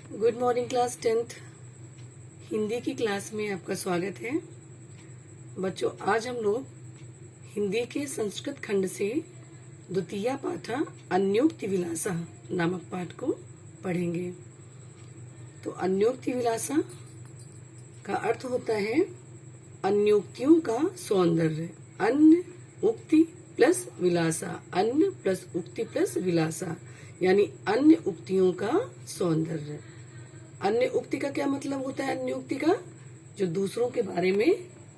Good morning class 10th Hindi की class में आपका स्वागत है। बच्चों, आज हम लोग हिंदी के संस्कृत खंड से द्वितीय पाठ अन्योक्ति विलासा नामक पाठ को पढ़ेंगे। तो अन्योक्ति विलासा का अर्थ होता है अन्योक्तियों का सौंदर्य। अन्य उक्ति प्लस विलासा, अन्य प्लस उक्ति प्लस विलासा, यानी अन्य उक्तियों का सौंदर्य। अन्य उक्ति का क्या मतलब होता है? अन्य उक्ति का जो दूसरों के बारे में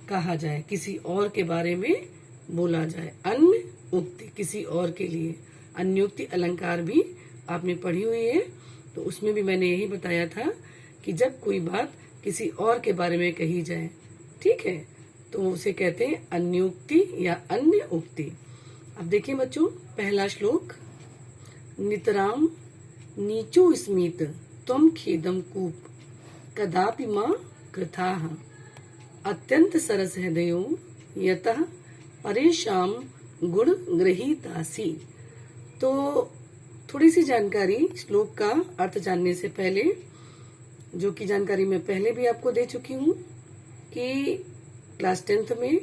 कहा जाए, किसी और के बारे में बोला जाए। अन्य उक्ति किसी और के लिए। अन्योक्ति अलंकार भी आपने पढ़ी हुई है, तो उसमें भी मैंने यही बताया था कि जब कोई बात किसी और के बारे में कही जाए, ठीक है, तो उसे कहते हैं अन्योक्ति या अन्य उक्ति। अब देखिए बच्चों, पहला श्लोक, नितराम नीचो स्मित त्वं खेदम कूप कदापि मां कृताः अत्यंत सरस हृदयो यतः परेशान गुण गृहीतासी। तो थोड़ी सी जानकारी श्लोक का अर्थ जानने से पहले, जो कि जानकारी मैं पहले भी आपको दे चुकी हूँ कि क्लास 10th में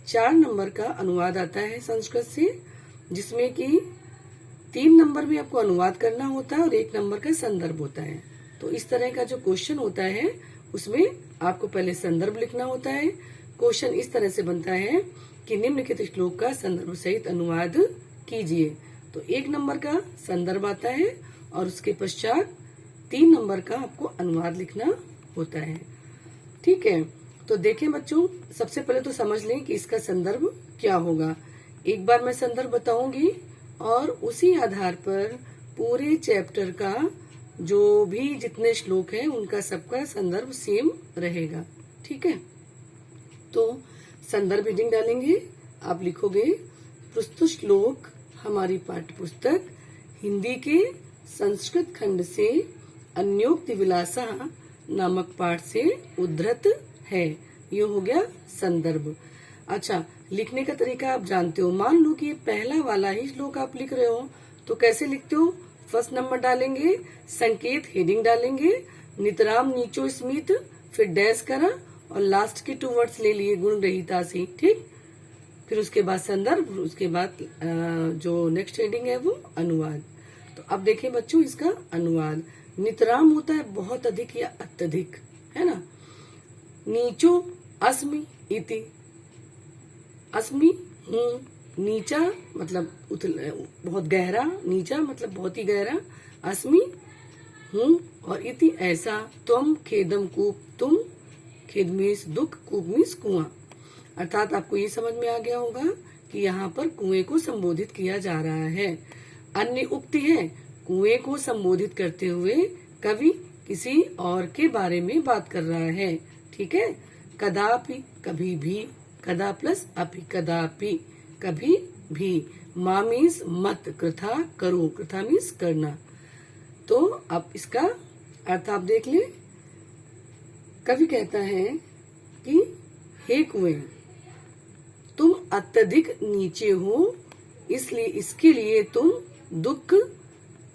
4 नंबर का अनुवाद आता है संस्कृत से, जिसमें कि 3 नंबर भी आपको अनुवाद करना होता है और 1 नंबर का संदर्भ होता है। तो इस तरह का जो क्वेश्चन होता है उसमें आपको पहले संदर्भ लिखना होता है। क्वेश्चन इस तरह से बनता है कि निम्नलिखित श्लोक का संदर्भ सहित अनुवाद कीजिए। तो 1 नंबर का संदर्भ आता है और उसके पश्चात 3 नंबर का आपको अनुवाद लिखना होता है। ठीक है, तो देखें बच्चों, सबसे पहले तो समझ लें कि इसका संदर्भ क्या होगा। एक बार मैं संदर्भ बताऊंगी और उसी आधार पर पूरे चैप्टर का जो भी जितने श्लोक हैं उनका सबका संदर्भ सेम रहेगा। ठीक है, तो संदर्भ हेडिंग डालेंगे। आप लिखोगे प्रस्तुत श्लोक हमारी पाठ्य पुस्तक हिंदी के संस्कृत खंड से अन्योक्ति विलासा नामक पाठ से उद्धृत है। ये हो गया संदर्भ। अच्छा, लिखने का तरीका आप जानते हो। मान लो कि ये पहला वाला ही श्लोक आप लिख रहे हो, तो कैसे लिखते हो? फर्स्ट नंबर डालेंगे, संकेत हेडिंग डालेंगे, नितराम नीचो स्मित, फिर डैश करा और लास्ट के 2 वर्ड्स ले लिए गुण रहिता सी। ठीक, फिर उसके बाद संदर्भ, उसके बाद जो नेक्स्ट हेडिंग है वो अनुवाद। तो अब देखें बच्चों इसका अनुवाद। नितराम होता है बहुत अधिक या अत्यधिक, है ना। नीचो अस्मि इति, अस्मि हूँ, नीचा मतलब बहुत गहरा, नीचा मतलब बहुत ही गहरा, अस्मि हूँ, और इति ऐसा, त्वम खेदम कूप, तुम, खेद मीन्स दुख, कूप मीन्स कुआं। अर्थात आपको ये समझ में आ गया होगा कि यहाँ पर कुएं को संबोधित किया जा रहा है। अन्य उक्ति है, कुएं को संबोधित करते हुए कवि किसी और के बारे में बात कर रहा है। ठीक है, कदापि कभी भी, कदा प्लस अपि, कदापि कभी भी, मा मीन्स मत, कृथा करो, कृथा मीन्स करना। तो अब इसका अर्थ आप देख ले। कवि कहता है कि हे कुएं, तुम अत्यधिक नीचे हो, इसलिए इसके लिए तुम दुख,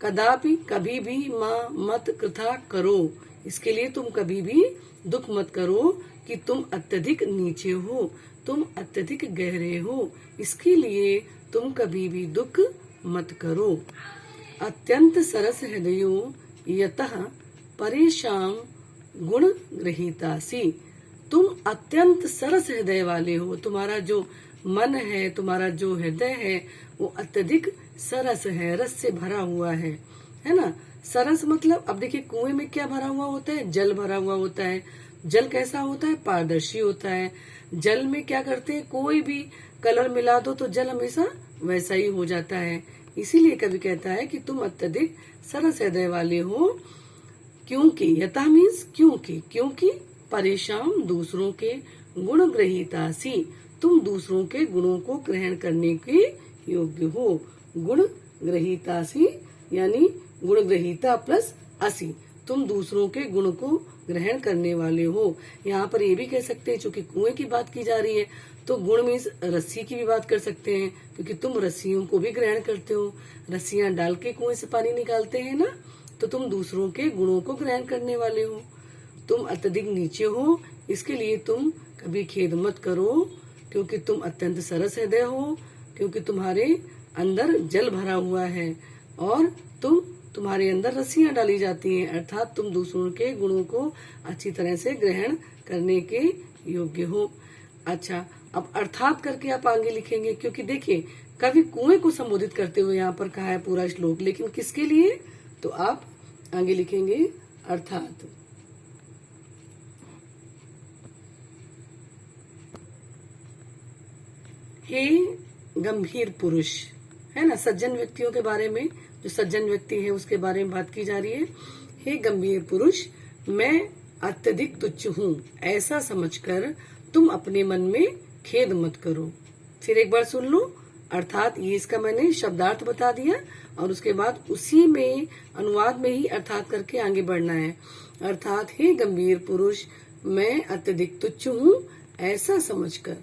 कदापि कभी भी, माँ मत कृथा करो, इसके लिए तुम कभी भी दुख मत करो कि तुम अत्यधिक नीचे हो, तुम अत्यधिक गहरे हो, इसके लिए तुम कभी भी दुख मत करो। अत्यंत सरस हृदयो यतः परेशान गुण गृहीतासी। तुम अत्यंत सरस हृदय वाले हो, तुम्हारा जो मन है, तुम्हारा जो हृदय है वो अत्यधिक सरस है, रस से भरा हुआ है ना। सरस मतलब, अब देखिए कुएं में क्या भरा हुआ होता है? जल भरा हुआ होता है। जल कैसा होता है? पारदर्शी होता है। जल में क्या करते हैं? कोई भी कलर मिला दो तो जल हमेशा वैसा ही हो जाता है। इसीलिए कवि कहता है कि तुम अत्यधिक सरस हृदय वाले हो, क्योंकि, यथा मीन्स क्योंकि, क्योंकि परेशान दूसरों के गुण ग्रहीतासी, तुम दूसरों के गुणों को ग्रहण करने के योग्य हो। गुण ग्रहीतासी यानी गुण ग्रहीता प्लस असी, तुम दूसरों के गुण को ग्रहण करने वाले हो। यहाँ पर ये भी कह सकते हैं, चूंकि कुएं की बात की जा रही है तो गुण मीन्स रस्सी की भी बात कर सकते हैं, क्योंकि तुम रस्सियों को भी ग्रहण करते हो। रस्सियां डाल के कुएं से पानी निकालते हैं ना, तो तुम दूसरों के गुणों को ग्रहण करने वाले हो। तुम अत्यधिक नीचे हो, इसके लिए तुम कभी खेद मत करो, क्योंकि तुम अत्यंत सरस हृदय हो, क्योंकि तुम्हारे अंदर जल भरा हुआ है और तुम्हारे अंदर रस्सियां डाली जाती हैं, अर्थात तुम दूसरों के गुणों को अच्छी तरह से ग्रहण करने के योग्य हो। अच्छा, अब अर्थात करके आप आगे लिखेंगे, क्योंकि देखिए कवि कुएं को संबोधित करते हुए यहाँ पर कहा है पूरा श्लोक, लेकिन किसके लिए, तो आप आगे लिखेंगे अर्थात। हे गंभीर पुरुष, है ना, सज्जन व्यक्तियों के बारे में, जो सज्जन व्यक्ति है उसके बारे में बात की जा रही है। हे गंभीर पुरुष, मैं अत्यधिक तुच्छ हूँ, ऐसा समझकर तुम अपने मन में खेद मत करो। फिर एक बार सुन लो, अर्थात ये इसका मैंने शब्दार्थ बता दिया और उसके बाद उसी में अनुवाद में ही अर्थात करके आगे बढ़ना है। अर्थात हे गंभीर पुरुष, मैं अत्यधिक तुच्छ हूँ, ऐसा समझकर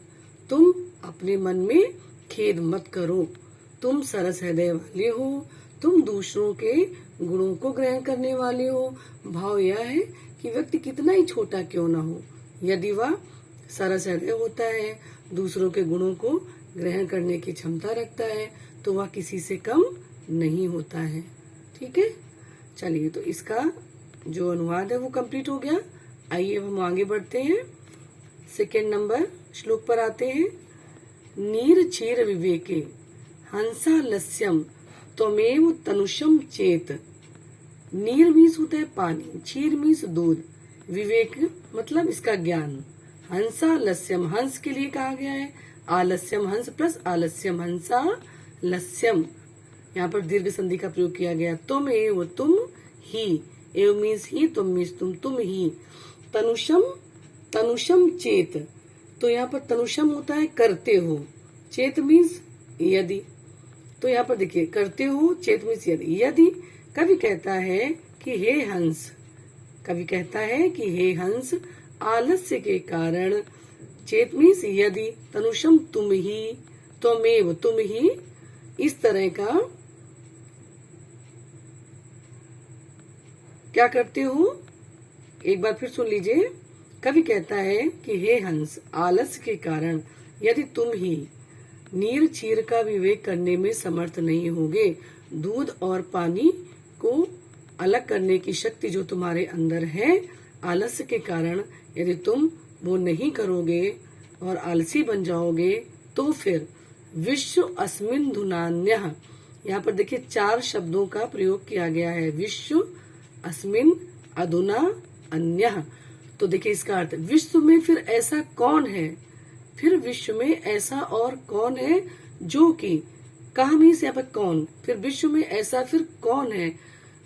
तुम अपने मन में खेद मत करो। तुम सरस हृदय वाले हो, तुम दूसरों के गुणों को ग्रहण करने वाले हो। भाव यह है कि व्यक्ति कितना ही छोटा क्यों न हो, यदि वह सरस हृदय होता है, दूसरों के गुणों को ग्रहण करने की क्षमता रखता है, तो वह किसी से कम नहीं होता है। ठीक है, चलिए, तो इसका जो अनुवाद है वो कंप्लीट हो गया। आइए हम आगे बढ़ते हैं, सेकेंड नंबर श्लोक पर आते हैं। नीर क्षीर विवेके हंसा लस्यम त्वमेव तनुषम चेत। नीर मीन्स होता है पानी, क्षीर मीन्स दूध, विवेक मतलब इसका ज्ञान। हंसा लस्यम, हंस के लिए कहा गया है, आलस्यम हंस प्लस आलस्यम हंसा लस्यम, यहाँ पर दीर्घ संधि का प्रयोग किया गया। तुम एव, तुम ही, एव मीन्स ही, तुम मीन्स तुम ही। तनुषम, तनुषम चेत, तो यहाँ पर तनुषम होता है करते हो, चेत मीन्स यदि, तो यहाँ पर देखिए करते हो, चेत मीन्स यदि। यदि कवि कहता है कि हे हंस, कवि कहता है कि हे हंस, आलस्य के कारण, चेत मीन्स यदि, तनुषम तुम ही, त्वमेव तुम ही, इस तरह का क्या करते हो। एक बार फिर सुन लीजिए, कवि कहता है कि हे हंस, आलस्य के कारण यदि तुम ही नीर क्षीर का विवेक करने में समर्थ नहीं होगे, दूध और पानी को अलग करने की शक्ति जो तुम्हारे अंदर है, आलस्य के कारण यदि तुम वो नहीं करोगे और आलसी बन जाओगे, तो फिर विश्व अस्मिन धुनान्यः, यहाँ पर देखिए 4 शब्दों का प्रयोग किया गया है, विश्व अस्मिन अधुना अन्यः। तो देखिए इसका अर्थ, विश्व में फिर ऐसा कौन है, फिर विश्व में ऐसा और कौन है जो कि, कहा मीन्स यहाँ पर कौन, फिर विश्व में ऐसा फिर कौन है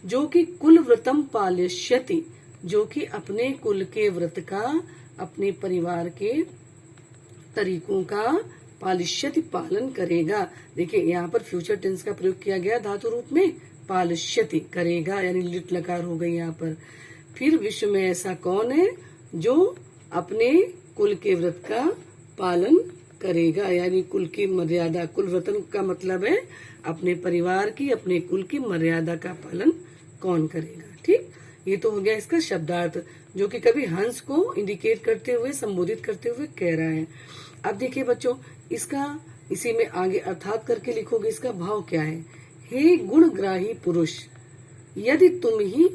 जो कि कुल व्रतम पालिष्यति, जो कि अपने कुल के व्रत का, अपने परिवार के तरीकों का पालिष्यति पालन करेगा। देखिए यहाँ पर फ्यूचर टेंस का प्रयोग किया गया धातु रूप में, पालिष्यति करेगा, यानी लिट लकार हो गई यहाँ पर। फिर विश्व में ऐसा कौन है जो अपने कुल के व्रत का पालन करेगा, यानी कुल की मर्यादा, कुल व्रतन का मतलब है अपने परिवार की, अपने कुल की मर्यादा का पालन कौन करेगा। ठीक, ये तो हो गया इसका शब्दार्थ, जो कि कभी हंस को इंडिकेट करते हुए, संबोधित करते हुए कह रहा है। अब देखिए बच्चों, इसका इसी में आगे अर्थात करके लिखोगे, इसका भाव क्या है। हे गुणग्राही पुरुष, यदि तुम ही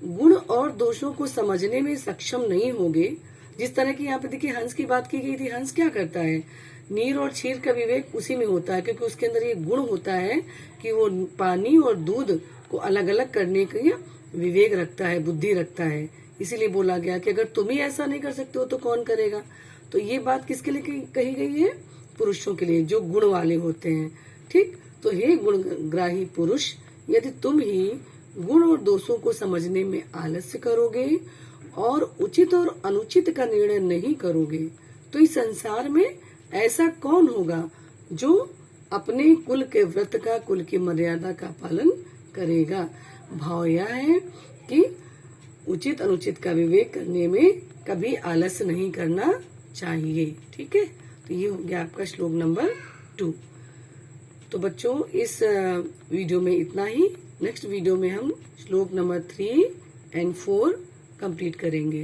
गुण और दोषों को समझने में सक्षम नहीं होगे, जिस तरह की यहाँ पे देखिए हंस की बात की गई थी, हंस क्या करता है, नीर और क्षीर का विवेक उसी में होता है, क्योंकि उसके अंदर ये गुण होता है कि वो पानी और दूध को अलग अलग करने का विवेक रखता है, बुद्धि रखता है। इसीलिए बोला गया कि अगर तुम ही ऐसा नहीं कर सकते हो तो कौन करेगा। तो ये बात किसके लिए कही गई है, पुरुषों के लिए, जो गुण वाले होते हैं। ठीक, तो हे गुणग्राही पुरुष, यदि तुम ही गुण और दोषों को समझने में आलस्य करोगे और उचित और अनुचित का निर्णय नहीं करोगे, तो इस संसार में ऐसा कौन होगा जो अपने कुल के व्रत का, कुल की मर्यादा का पालन करेगा। भाव यह है कि उचित अनुचित का विवेक करने में कभी आलस्य नहीं करना चाहिए। ठीक है, तो ये हो गया आपका श्लोक नंबर 2। तो बच्चों, इस वीडियो में इतना ही। नेक्स्ट वीडियो में हम श्लोक नंबर 3 एंड 4 कंप्लीट करेंगे।